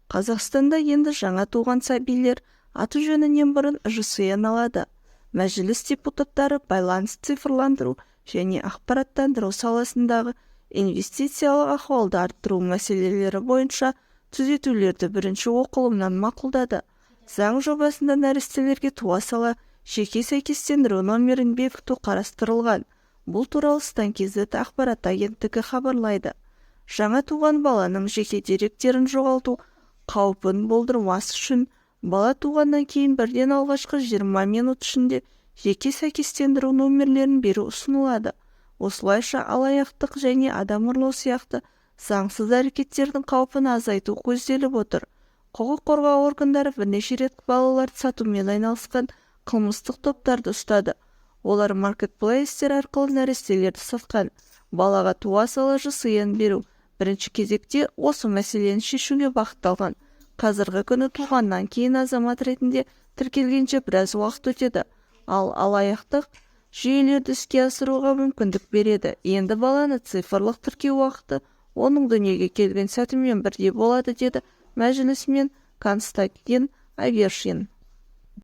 Қазақстанда енді жаңа туған сәбилер аты жөнінен бұрын ЖСН алады. Мәжіліс депутаттары байланыс цифрландыру және ақпараттандыру саласындағы инвестициялық ахуалды арттыру мәселелері бойынша түзетулерді бірінші оқылымнан мақұлдады. Заң жобасында нәрестелерге туа сала жеке сәйкестендіру номерін бекіту қарастырылған. Бұл туралы Станкз ақпарат агенттігі хабарлайды. Жаңа туған баланың жеке деректерін жоғалту қаупін болдырмас үшін бала туғаннан кейін бірден алғашқы 20 минут ішінде жеке сәйкестендіру номерлерін беру ұсынылады. Осылайша алаяқтық және адам ұрлау сияқты заңсыз әрекеттердің қаупін азайту көзделіп отыр. Құқық қорғау органдары бірнеше рет балаларды сатумен айналысқан қылмыстық топтарды ұстады. Олар маркетплейстер арқылы нәрестелерді сатқан. Балаға туа сала ЖСН беру бірінші кезекте осы мәселені шешуге бағытталған. Қазіргі күні туғаннан кейін азамат ретінде тіркелгенше біраз уақыт өтеді, ал алаяқтық жүйелерді іске асыруға мүмкіндік береді. Енді баланы цифрлық тіркеу уақыты оның дүниеге келген сәтімен бірдей болады, деді мәжілісмен Константин Авершин.